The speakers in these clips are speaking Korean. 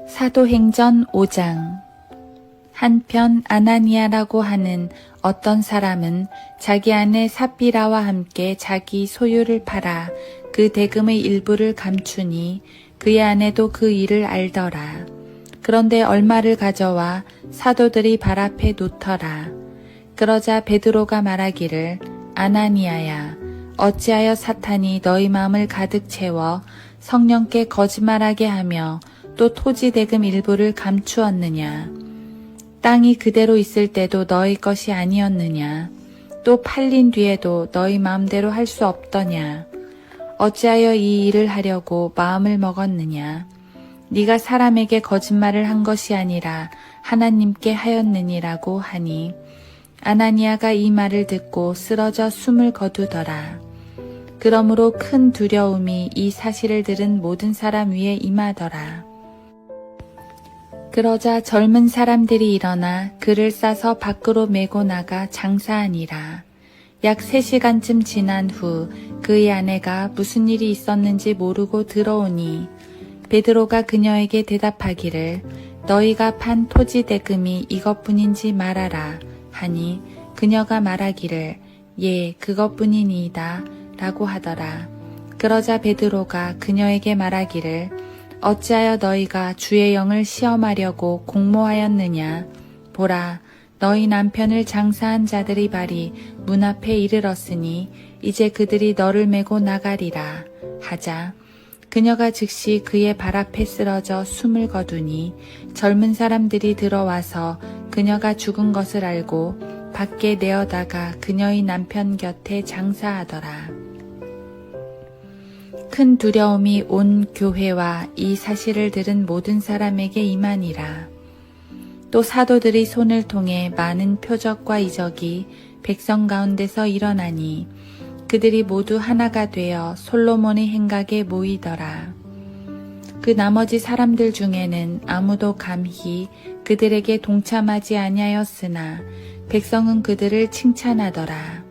사도행전 5장. 한편 아나니아라고 하는 어떤 사람은 자기 아내 삽비라와 함께 자기 소유를 팔아 그 대금의 일부를 감추니 그의 아내도 그 일을 알더라. 그런데 얼마를 가져와 사도들이 발 앞에 놓더라. 그러자 베드로가 말하기를, 아나니아야, 어찌하여 사탄이 너희 마음을 가득 채워 성령께 거짓말하게 하며 또 토지 대금 일부를 감추었느냐? 땅이 그대로 있을 때도 너희 것이 아니었느냐? 또 팔린 뒤에도 너희 마음대로 할 수 없더냐? 어찌하여 이 일을 하려고 마음을 먹었느냐? 네가 사람에게 거짓말을 한 것이 아니라 하나님께 하였느니라고 하니, 아나니아가 이 말을 듣고 쓰러져 숨을 거두더라. 그러므로 큰 두려움이 이 사실을 들은 모든 사람 위에 임하더라. 그러자 젊은 사람들이 일어나 그를 싸서 밖으로 메고 나가 장사하니라. 약 3시간쯤 지난 후 그의 아내가 무슨 일이 있었는지 모르고 들어오니 베드로가 그녀에게 대답하기를, 너희가 판 토지 대금이 이것뿐인지 말하라 하니 그녀가 말하기를, 예, 그것뿐이니이다 라고 하더라. 그러자 베드로가 그녀에게 말하기를, 어찌하여 너희가 주의 영을 시험하려고 공모하였느냐? 보라, 너희 남편을 장사한 자들의 발이 문 앞에 이르렀으니 이제 그들이 너를 메고 나가리라 하자. 그녀가 즉시 그의 발 앞에 쓰러져 숨을 거두니 젊은 사람들이 들어와서 그녀가 죽은 것을 알고 밖에 내어다가 그녀의 남편 곁에 장사하더라. 큰 두려움이 온 교회와 이 사실을 들은 모든 사람에게 임하니라. 또 사도들이 손을 통해 많은 표적과 이적이 백성 가운데서 일어나니 그들이 모두 하나가 되어 솔로몬의 행각에 모이더라. 그 나머지 사람들 중에는 아무도 감히 그들에게 동참하지 아니하였으나 백성은 그들을 칭찬하더라.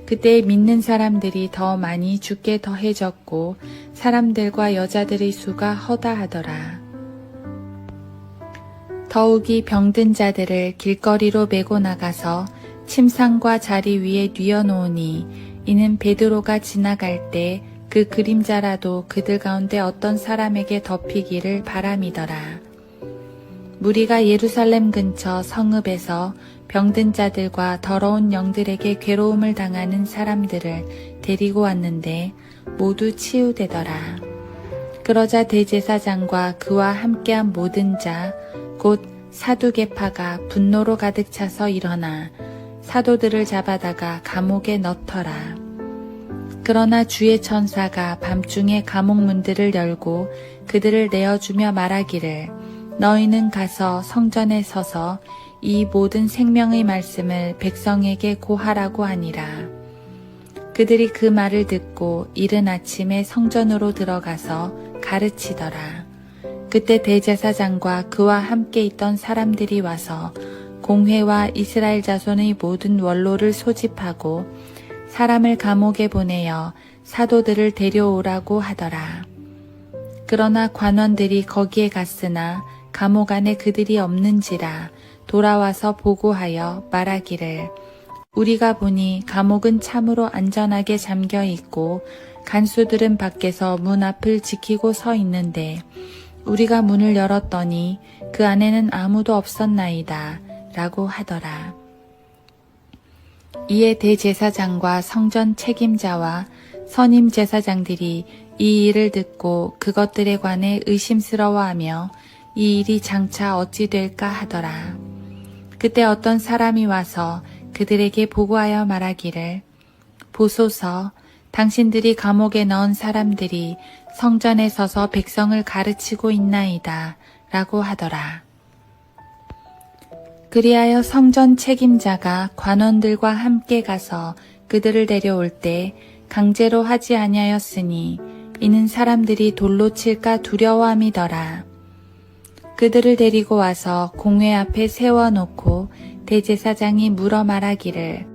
그때 믿는 사람들이 더 많이 죽게 더해졌고 사람들과 여자들의 수가 허다하더라. 더욱이 병든 자들을 길거리로 메고 나가서 침상과 자리 위에 뉘어놓으니 이는 베드로가 지나갈 때 그 그림자라도 그들 가운데 어떤 사람에게 덮이기를 바람이더라. 무리가 예루살렘 근처 성읍에서 병든 자들과 더러운 영들에게 괴로움을 당하는 사람들을 데리고 왔는데 모두 치유되더라. 그러자 대제사장과 그와 함께한 모든 자, 곧 사두개파가 분노로 가득 차서 일어나 사도들을 잡아다가 감옥에 넣더라. 그러나 주의 천사가 밤중에 감옥 문들을 열고 그들을 내어주며 말하기를, 너희는 가서 성전에 서서 이 모든 생명의 말씀을 백성에게 고하라고 하니라. 그들이 그 말을 듣고 이른 아침에 성전으로 들어가서 가르치더라. 그때 대제사장과 그와 함께 있던 사람들이 와서 공회와 이스라엘 자손의 모든 원로를 소집하고 사람을 감옥에 보내어 사도들을 데려오라고 하더라. 그러나 관원들이 거기에 갔으나 감옥 안에 그들이 없는지라 돌아와서 보고하여 말하기를, 우리가 보니 감옥은 참으로 안전하게 잠겨 있고 간수들은 밖에서 문 앞을 지키고 서 있는데 우리가 문을 열었더니 그 안에는 아무도 없었나이다 라고 하더라. 이에 대제사장과 성전 책임자와 선임 제사장들이 이 일을 듣고 그것들에 관해 의심스러워하며 이 일이 장차 어찌 될까 하더라. 그때 어떤 사람이 와서 그들에게 보고하여 말하기를, 보소서, 당신들이 감옥에 넣은 사람들이 성전에 서서 백성을 가르치고 있나이다 라고 하더라. 그리하여 성전 책임자가 관원들과 함께 가서 그들을 데려올 때 강제로 하지 아니하였으니 이는 사람들이 돌로 칠까 두려워함이더라. 그들을 데리고 와서 공회 앞에 세워놓고 대제사장이 물어 말하기를,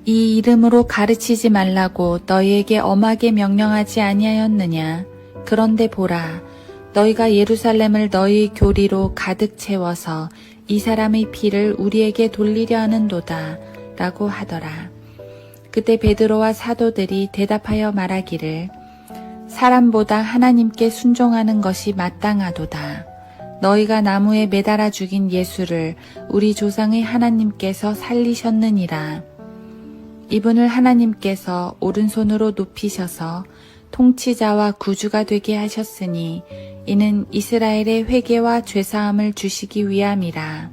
이 이름으로 가르치지 말라고 너희에게 엄하게 명령하지 아니하였느냐? 그런데 보라, 너희가 예루살렘을 너희 교리로 가득 채워서 이 사람의 피를 우리에게 돌리려 하는도다 라고 하더라. 그때 베드로와 사도들이 대답하여 말하기를 사람보다 하나님께 순종하는 것이 마땅하도다. 너희가 나무에 매달아 죽인 예수를 우리 조상의 하나님께서 살리셨느니라. 이분을 하나님께서 오른손으로 높이셔서 통치자와 구주가 되게 하셨으니 이는 이스라엘의 회개와 죄사함을 주시기 위함이라.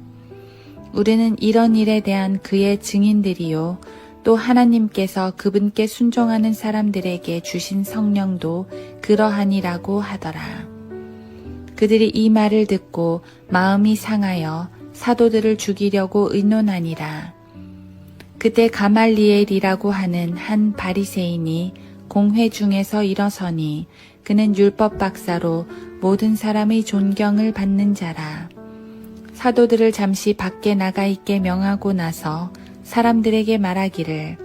우리는 이런 일에 대한 그의 증인들이요 또 하나님께서 그분께 순종하는 사람들에게 주신 성령도 그러하니라고 하더라. 그들이 이 말을 듣고 마음이 상하여 사도들을 죽이려고 의논하니라. 그때 가말리엘이라고 하는 한 바리새인이 공회 중에서 일어서니 그는 율법 박사로 모든 사람의 존경을 받는 자라. 사도들을 잠시 밖에 나가 있게 명하고 나서 사람들에게 말하기를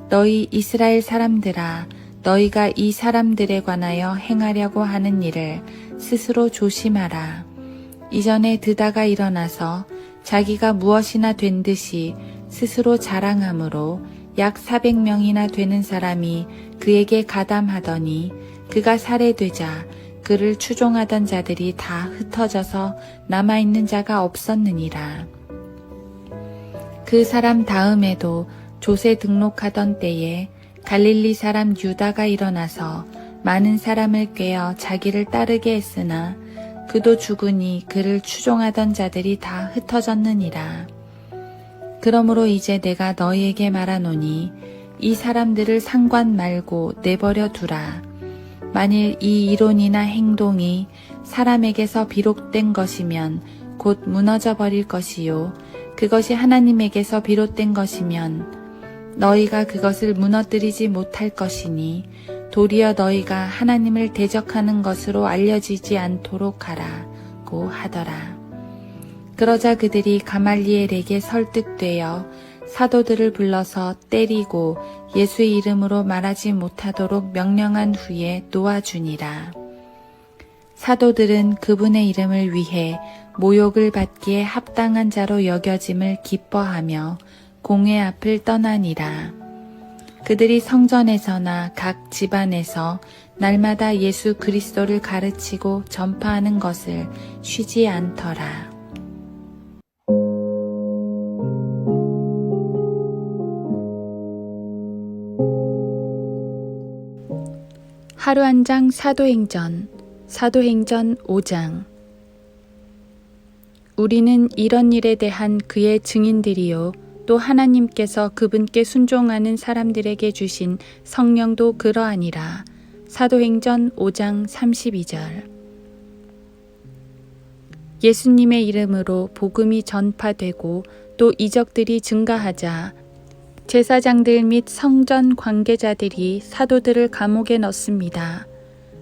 너희 이스라엘 사람들아 너희가 이 사람들에 관하여 행하려고 하는 일을 스스로 조심하라. 이전에 드다가 일어나서 자기가 무엇이나 된 듯이 스스로 자랑함으로 약 400명이나 되는 사람이 그에게 가담하더니 그가 살해되자 그를 추종하던 자들이 다 흩어져서 남아있는 자가 없었느니라. 그 사람 다음에도 조 등록하던 때에 갈릴리 사람 유다가 일어나서 많은 사람을 꾀어 자기를 따르게 했으나 그도 죽으니 그를 추종하던 자들이 다 흩어졌느니라. 그러므로 이제 내가 너희에게 말하노니 이 사람들을 상관 말고 내버려 두라. 만일 이 이론이나 행동이 사람에게서 비롯된 것이면 곧 무너져 버릴 것이요 그것이 하나님에게서 비롯된 것이면 너희가 그것을 무너뜨리지 못할 것이니 도리어 너희가 하나님을 대적하는 것으로 알려지지 않도록 하라고 하더라. 그러자 그들이 가말리엘에게 설득되어 사도들을 불러서 때리고 예수의 이름으로 말하지 못하도록 명령한 후에 놓아주니라. 사도들은 그분의 이름을 위해 모욕을 받기에 합당한 자로 여겨짐을 기뻐하며 공회 앞을 떠나니라. 그들이 성전에서나 각 집안에서 날마다 예수 그리스도를 가르치고 전파하는 것을 쉬지 않더라. 하루 한 장 사도행전 5장. 우리는 이런 일에 대한 그의 증인들이요 또 하나님께서 그분께 순종하는 사람들에게 주신 성령도 그러하니라. 사도행전 5장 32절. 예수님의 이름으로 복음이 전파되고 또 이적들이 증가하자 제사장들 및 성전 관계자들이 사도들을 감옥에 넣습니다.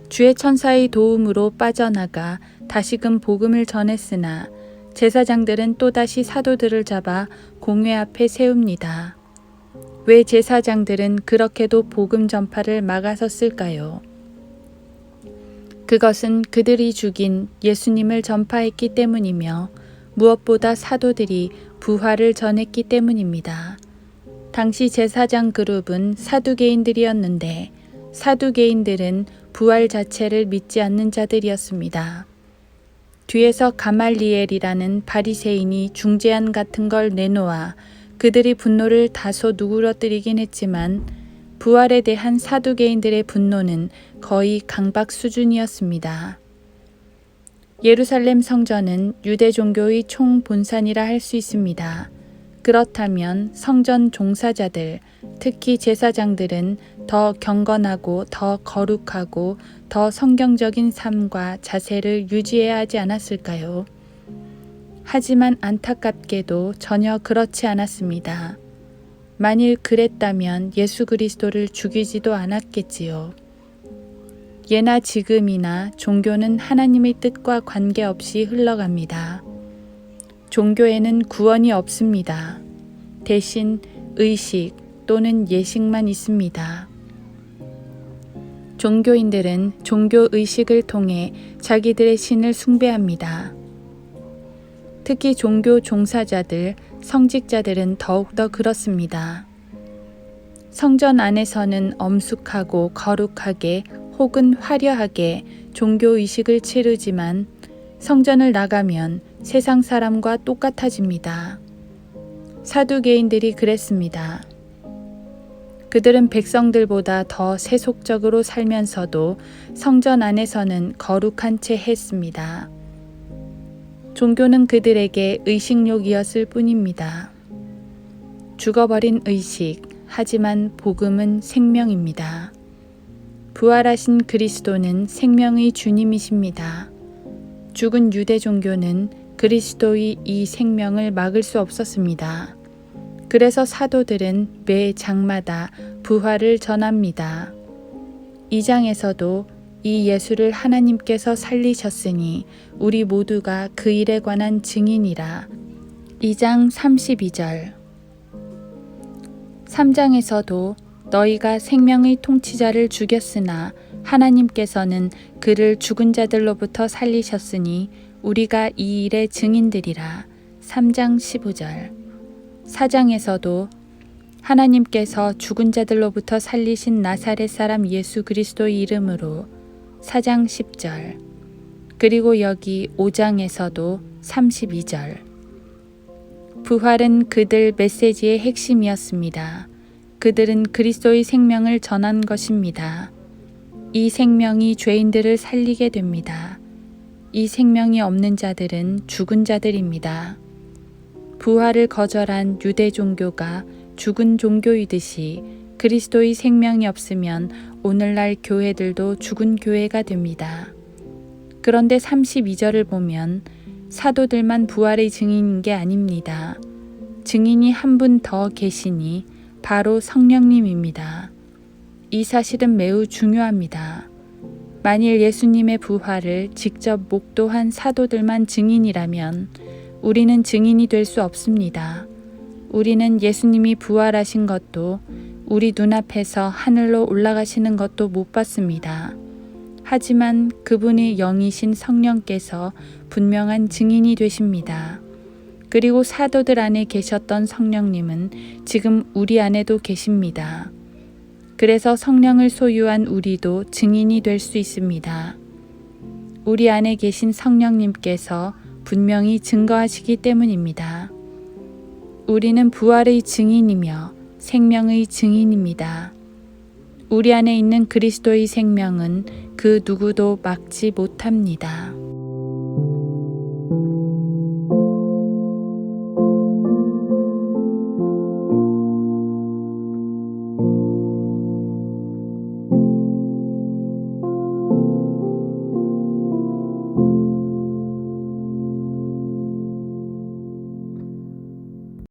주의 천사의 도움으로 빠져나가 다시금 복음을 전했으나 제사장들은 또다시 사도들을 잡아 공회 앞에 세웁니다. 왜 제사장들은 그렇게도 복음 전파를 막아섰을까요? 그것은 그들이 죽인 예수님을 전파했기 때문이며 무엇보다 사도들이 부활을 전했기 때문입니다. 당시 제사장 그룹은 사두개인들이었는데 사두개인들은 부활 자체를 믿지 않는 자들이었습니다. 뒤에서 가말리엘이라는 바리새인이 중재안 같은 걸 내놓아 그들의 분노를 다소 누그러뜨리긴 했지만 부활에 대한 사두개인들의 분노는 거의 강박 수준이었습니다. 예루살렘 성전은 유대 종교의 총본산이라 할 수 있습니다. 그렇다면 성전 종사자들, 특히 제사장들은 더 경건하고 더 거룩하고 더 성경적인 삶과 자세를 유지해야 하지 않았을까요? 하지만 안타깝게도 전혀 그렇지 않았습니다. 만일 그랬다면 예수 그리스도를 죽이지도 않았겠지요. 예나 지금이나 종교는 하나님의 뜻과 관계없이 흘러갑니다. 종교에는 구원이 없습니다. 대신 의식 또는 예식만 있습니다. 종교인들은 종교 의식을 통해 자기들의 신을 숭배합니다. 특히 종교 종사자들, 성직자들은 더욱더 그렇습니다. 성전 안에서는 엄숙하고 거룩하게 혹은 화려하게 종교 의식을 치르지만 성전을 나가면 세상 사람과 똑같아집니다. 사두개인들이 그랬습니다. 그들은 백성들보다 더 세속적으로 살면서도 성전 안에서는 거룩한 채 했습니다. 종교는 그들에게 의식욕이었을 뿐입니다. 죽어버린 의식, 하지만 복음은 생명입니다. 부활하신 그리스도는 생명의 주님이십니다. 죽은 유대 종교는 그리스도의 이 생명을 막을 수 없었습니다. 그래서 사도들은 매 장마다 부활을 전합니다. 2장에서도 이 예수를 하나님께서 살리셨으니 우리 모두가 그 일에 관한 증인이라. 2장 32절. 3장에서도 너희가 생명의 통치자를 죽였으나 하나님께서는 그를 죽은 자들로부터 살리셨으니 우리가 이 일의 증인들이라. 3장 15절. 4장에서도 하나님께서 죽은 자들로부터 살리신 나사렛 사람 예수 그리스도의 이름으로. 4장 10절. 그리고 여기 5장에서도 32절. 부활은 그들 메시지의 핵심이었습니다. 그들은 그리스도의 생명을 전한 것입니다. 이 생명이 죄인들을 살리게 됩니다. 이 생명이 없는 자들은 죽은 자들입니다. 부활을 거절한 유대 종교가 죽은 종교이듯이 그리스도의 생명이 없으면 오늘날 교회들도 죽은 교회가 됩니다. 그런데 32절을 보면 사도들만 부활의 증인인 게 아닙니다. 증인이 한 분 더 계시니 바로 성령님입니다. 이 사실은 매우 중요합니다. 만일 예수님의 부활을 직접 목도한 사도들만 증인이라면 우리는 증인이 될 수 없습니다. 우리는 예수님이 부활하신 것도 우리 눈앞에서 하늘로 올라가시는 것도 못 봤습니다. 하지만 그분의 영이신 성령께서 분명한 증인이 되십니다. 그리고 사도들 안에 계셨던 성령님은 지금 우리 안에도 계십니다. 그래서 성령을 소유한 우리도 증인이 될 수 있습니다. 우리 안에 계신 성령님께서 분명히 증거하시기 때문입니다. 우리는 부활의 증인이며 생명의 증인입니다. 우리 안에 있는 그리스도의 생명은 그 누구도 막지 못합니다.